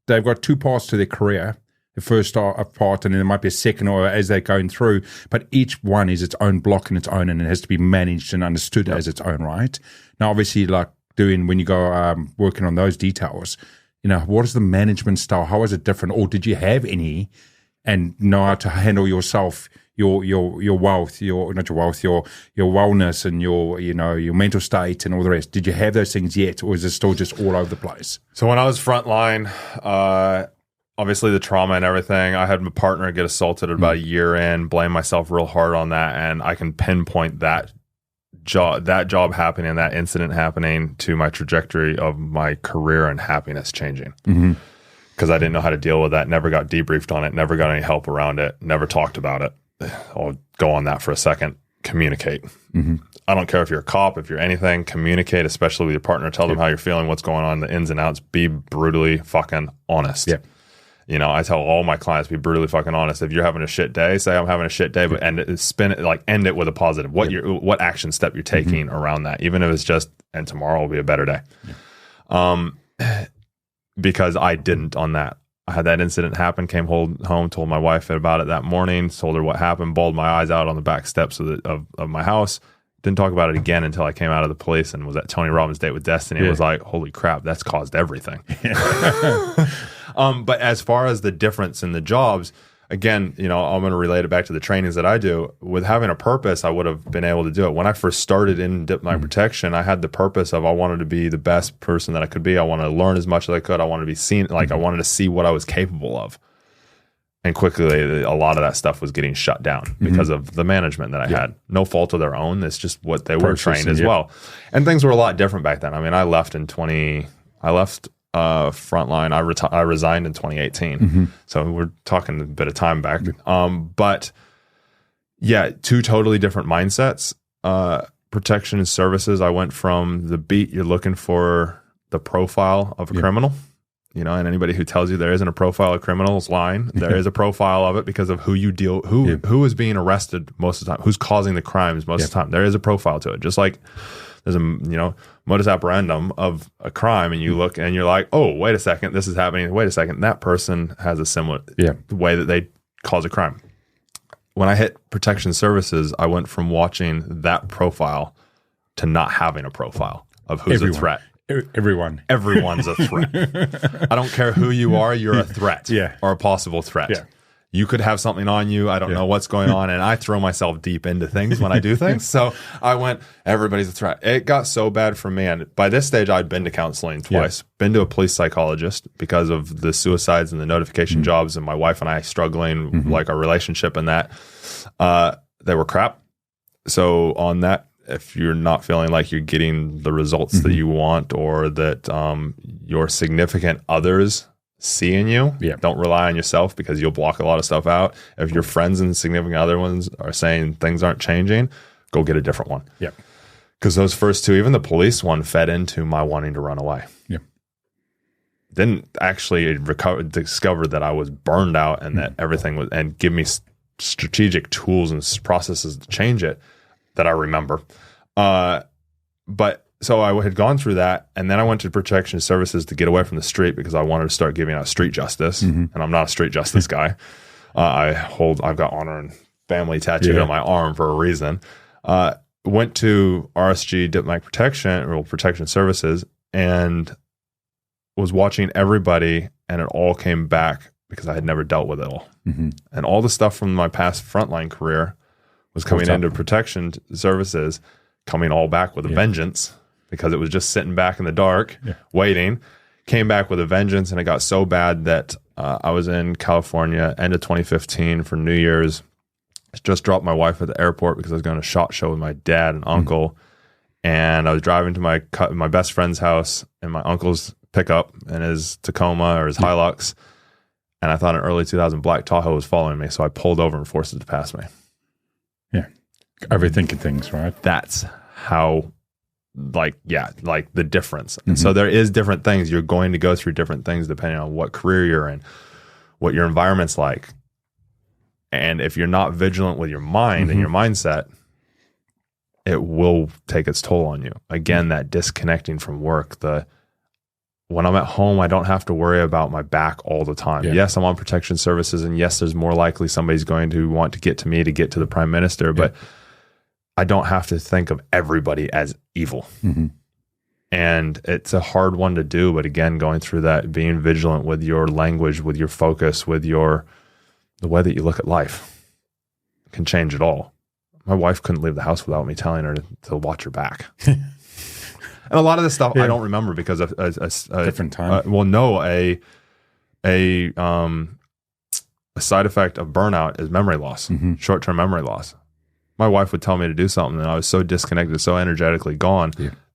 got two paths to their career. The first part, and then there might be a second, or as they're going through, but each one is its own block and its own, and it has to be managed and understood as its own, right? Now, obviously, like when you go working on those details, what is the management style? How is it different? Or did you have any, and know how to handle yourself, your wealth, your wellness, and your mental state and all the rest? Did you have those things yet, or is it still just all over the place? So when I was frontline, obviously the trauma and everything, I had my partner get assaulted about a year in, blame myself real hard on that, and I can pinpoint that job happening, that incident happening, to my trajectory of my career and happiness changing. Because I didn't know how to deal with that, never got debriefed on it, never got any help around it, never talked about it. I'll go on that for a second. Communicate. I don't care if you're a cop, if you're anything, communicate, especially with your partner. Tell them how you're feeling, what's going on, the ins and outs. Be brutally fucking honest. I tell all my clients, be brutally fucking honest. If you're having a shit day, say I'm having a shit day, but end it with a positive. What action step you're taking around that, even if it's just, and tomorrow will be a better day. Because I didn't on that. I had that incident happen, came home, told my wife about it that morning, told her what happened, bawled my eyes out on the back steps of my house. Didn't talk about it again until I came out of the police and was at Tony Robbins' Date with Destiny. It was like, holy crap, that's caused everything. But as far as the difference in the jobs, again, I'm going to relate it back to the trainings that I do. With having a purpose, I would have been able to do it. When I first started in diplomatic protection, I had the purpose of I wanted to be the best person that I could be. I wanted to learn as much as I could. I wanted to be seen, I wanted to see what I was capable of. And quickly, a lot of that stuff was getting shut down because of the management that I had. No fault of their own. It's just what they were trained as well. And things were a lot different back then. I mean, I left frontline. I resigned in 2018. So we're talking a bit of time back. But yeah, two totally different mindsets. Protection and services. I went from the beat, you're looking for the profile of a criminal. And anybody who tells you there isn't a profile of criminals lying. There is a profile of it because of who you deal, who is being arrested most of the time, who's causing the crimes most of the time. There is a profile to it. Just like there's a modus operandum of a crime, and you look and you're like, oh, wait a second, this is happening. Wait a second, that person has a similar way that they cause a crime. When I hit protection services, I went from watching that profile to not having a profile of who's a threat. Everyone's a threat. I don't care who you are, you're a threat or a possible threat. you could have something on you. I don't know what's going on. And I throw myself deep into things when I do things. So I went, everybody's a threat. It got so bad for me. And by this stage, I'd been to counseling twice, been to a police psychologist because of the suicides and the notification jobs and my wife and I struggling, like our relationship and that. They were crap. So on that, if you're not feeling like you're getting the results that you want, or that your significant others see in you, don't rely on yourself, because you'll block a lot of stuff out. If your friends and significant other ones are saying things aren't changing, go get a different one. Yeah. Because those first two, even the police one, fed into my wanting to run away. Yeah. Didn't actually discover that I was burned out and that everything was, and give me strategic tools and processes to change it that I remember. But so I had gone through that, and then I went to protection services to get away from the street because I wanted to start giving out street justice, and I'm not a street justice guy. I've got honor and family tattooed on my arm for a reason. Went to RSG Diplomatic Protection, or Protection Services, and was watching everybody, and it all came back because I had never dealt with it all. And all the stuff from my past frontline career was coming into protection services, coming all back with a vengeance, because it was just sitting back in the dark, waiting. Came back with a vengeance, and it got so bad that I was in California end of 2015 for New Year's. I just dropped my wife at the airport because I was going to a SHOT Show with my dad and uncle, and I was driving to my best friend's house in my uncle's pickup in his Tacoma or his Hilux, and I thought an early 2000 black Tahoe was following me, so I pulled over and forced it to pass me. Yeah. Overthinking things, right? That's how, like the difference. And so there is different things. You're going to go through different things depending on what career you're in, what your environment's like. And if you're not vigilant with your mind and your mindset, it will take its toll on you. Again, that disconnecting from work, when I'm at home, I don't have to worry about my back all the time. Yes, I'm on protection services, and yes, there's more likely somebody's going to want to get to me to get to the prime minister, but I don't have to think of everybody as evil. And it's a hard one to do, but again, going through that, being vigilant with your language, with your focus, with the way that you look at life can change it all. My wife couldn't leave the house without me telling her to watch her back. And a lot of this stuff I don't remember because of a different time. A side effect of burnout is memory loss, short-term memory loss. My wife would tell me to do something, and I was so disconnected, so energetically gone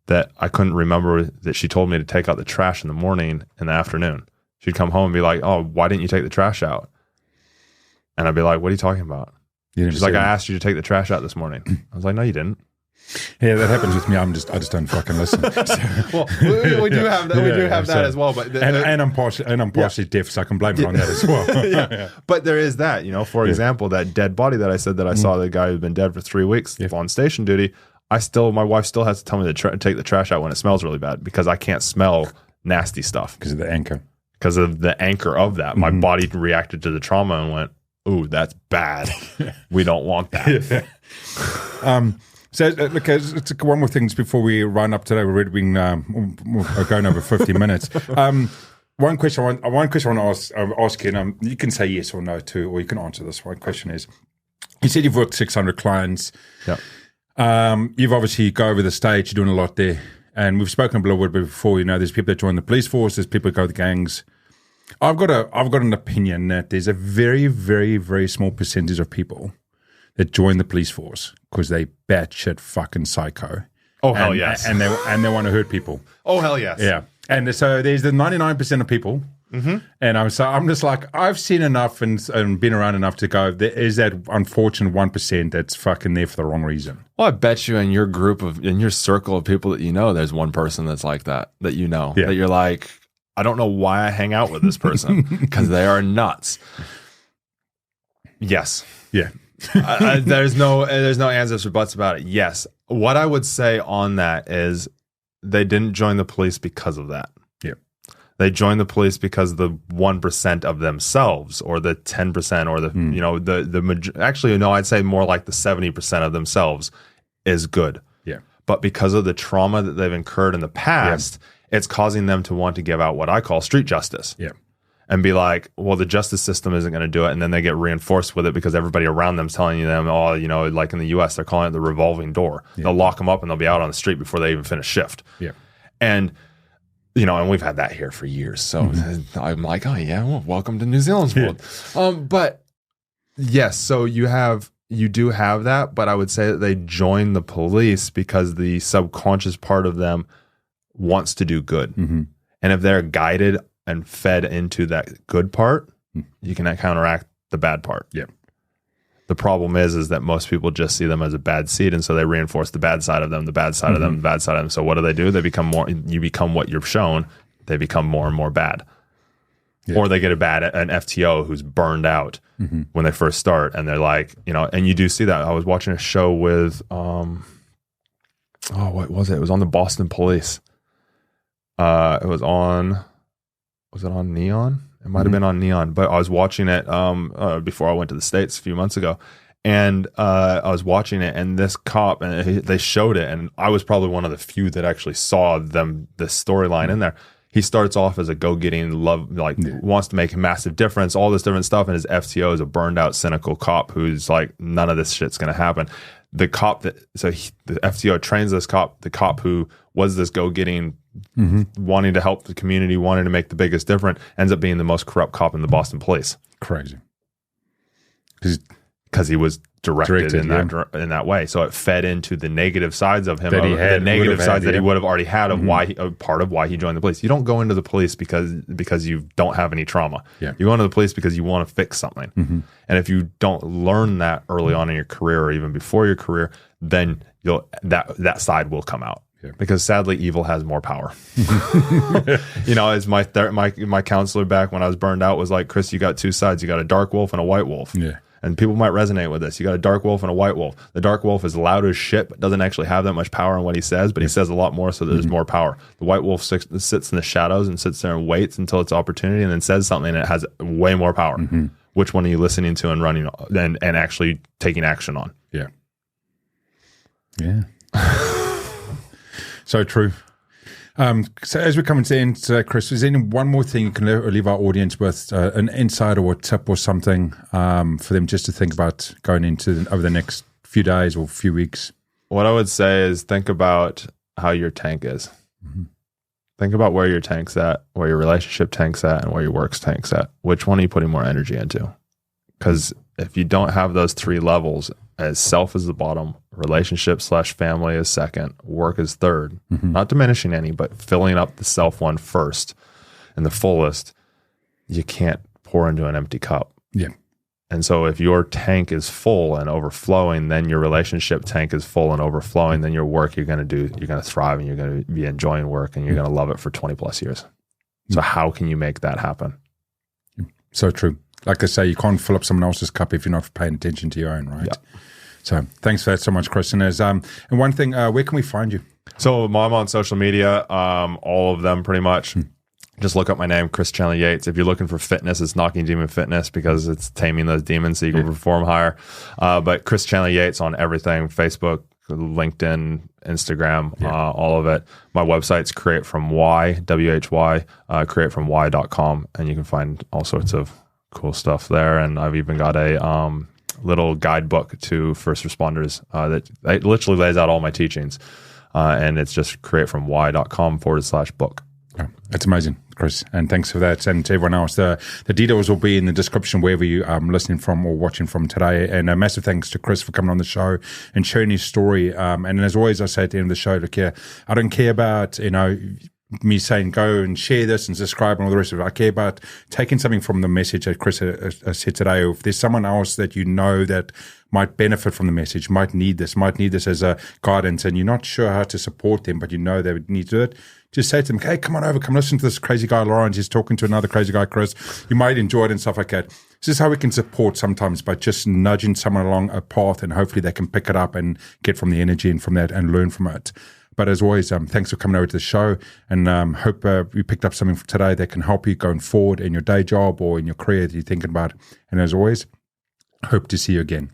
that I couldn't remember that she told me to take out the trash in the morning and the afternoon. She'd come home and be like, "Oh, why didn't you take the trash out?" And I'd be like, "What are you talking about?" She's like, "I asked you to take the trash out this morning." I was like, "No, you didn't." Yeah, that happens with me. I just don't fucking listen. Well, we do have that. We do have that as well. But and I'm partially deaf, so I can blame it on that as well. But there is that. For example, that dead body that I said that I saw, the guy who's been dead for 3 weeks on station duty. My wife still has to tell me to take the trash out when it smells really bad, because I can't smell nasty stuff because of the anchor. Because of the anchor of that, my body reacted to the trauma and went, "Ooh, that's bad. We don't want that." So, look, it's one more things before we run up today. We're already going over 50 minutes. One question I want to ask you, and you can say yes or no to, or you can answer this. One question is, you said you've worked 600 clients. You've obviously go over the stage. You're doing a lot there, and we've spoken a little bit before. There's people that join the police force. There's people that go to the gangs. I've got an opinion that there's a very, very, very small percentage of people that join the police force because they batshit fucking psycho. Oh, hell yes. And they want to hurt people. Oh, hell yes. Yeah. And so there's the 99% of people. And I'm just like, I've seen enough and been around enough to go, there is that unfortunate 1% that's fucking there for the wrong reason. Well, I bet you in your circle of people that you know, there's one person that's like that that you're like, I don't know why I hang out with this person because they are nuts. Yes. Yeah. There's no answers or buts about it. Yes. What I would say on that is they didn't join the police because of that. Yeah. They joined the police because the 1% of themselves, or the 10%, or I'd say more like the 70% of themselves is good. Yeah. But because of the trauma that they've incurred in the past, it's causing them to want to give out what I call street justice. Yeah. and be like, well, the justice system isn't going to do it. And then they get reinforced with it because everybody around them's telling them, oh, you know, like in the US, they're calling it the revolving door. Yeah. They'll lock them up and they'll be out on the street before they even finish shift. Yeah. And, you know, and we've had that here for years. So I'm like, oh yeah, well, welcome to New Zealand's world. But yes, so you do have that, but I would say that they join the police because the subconscious part of them wants to do good. And if they're guided and fed into that good part, you can counteract the bad part. Yeah. The problem is that most people just see them as a bad seed, and so they reinforce the bad side of them, the bad side of them, the bad side of them. So what do? They become more. You become what you're shown. They become more and more bad. Yeah. Or they get an FTO who's burned out when they first start, and they're like, you know, and you do see that. I was watching a show with, what was it? It was on the Boston Police. Was it on Neon? It might have been on Neon, but I was watching it before I went to the States a few months ago. And I was watching it, and this cop, and they showed it, and I was probably one of the few that actually saw the storyline in there. He starts off as a go-getting, wants to make a massive difference, all this different stuff, and his FTO is a burned-out, cynical cop who's like, none of this shit's going to happen. The FTO trains this cop, the cop who was this go-getting, wanting to help the community, wanting to make the biggest difference, ends up being the most corrupt cop in the Boston Police. Crazy. Because he was directed in that way. So it fed into the negative sides of him, the negative sides that he would have already had of part of why he joined the police. You don't go into the police because you don't have any trauma. Yeah. You go into the police because you want to fix something. And if you don't learn that early on in your career or even before your career, then that side will come out. Yeah. Because sadly, evil has more power. You know, as my counselor back when I was burned out was like, Chris, you got two sides. You got a dark wolf and a white wolf. Yeah. And people might resonate with this. You got a dark wolf and a white wolf. The dark wolf is loud as shit, but doesn't actually have that much power in what he says, but he says a lot more, so there's more power. The white wolf sits in the shadows and sits there and waits until it's opportunity and then says something and it has way more power. Which one are you listening to and running and actually taking action on? Yeah. Yeah. So true. So as we're coming to the end today, Chris, is there any one more thing you can leave our audience with, an insight or a tip or something for them just to think about going into over the next few days or few weeks? What I would say is think about how your tank is. Think about where your tank's at, where your relationship tank's at, and where your work's tank's at. Which one are you putting more energy into? Because if you don't have those three levels, as self is the bottom, relationship/family is second, work is third, not diminishing any, but filling up the self one first and the fullest, you can't pour into an empty cup. Yeah. And so if your tank is full and overflowing, then your relationship tank is full and overflowing, then your work you're going to thrive and you're going to be enjoying work and you're going to love it for 20 plus years. So how can you make that happen? So true. Like I say, you can't fill up someone else's cup if you're not paying attention to your own, right? Yeah. So thanks for that so much, Chris. And one thing, where can we find you? So I'm on social media, all of them pretty much. Just look up my name, Chris Chandler-Yates. If you're looking for fitness, it's Knocking Demon Fitness because it's taming those demons so you can perform higher. But Chris Chandler-Yates on everything, Facebook, LinkedIn, Instagram, all of it. My website's Create From Why, W-H-Y, createfromwhy.com, and you can find all sorts of cool stuff there. And I've even got a little guidebook to first responders that literally lays out all my teachings. And it's just createfromwhy.com/book. Oh, that's amazing, Chris. And thanks for that. And to everyone else, the details will be in the description wherever you are listening from or watching from today. And a massive thanks to Chris for coming on the show and sharing his story. And as always, I say at the end of the show, look here, I don't care about, me saying go and share this and subscribe and all the rest of it. I care about taking something from the message that Chris said today. Or if there's someone else that you know that might benefit from the message, might need this as a guidance, and you're not sure how to support them, but you know they would need to do it, just say to them, hey, come on over, come listen to this crazy guy, Lawrence. He's talking to another crazy guy, Chris. You might enjoy it and stuff like that. This is how we can support sometimes by just nudging someone along a path, and hopefully they can pick it up and get from the energy and from that and learn from it. But as always, thanks for coming over to the show, and hope you picked up something today that can help you going forward in your day job or in your career that you're thinking about. And as always, hope to see you again.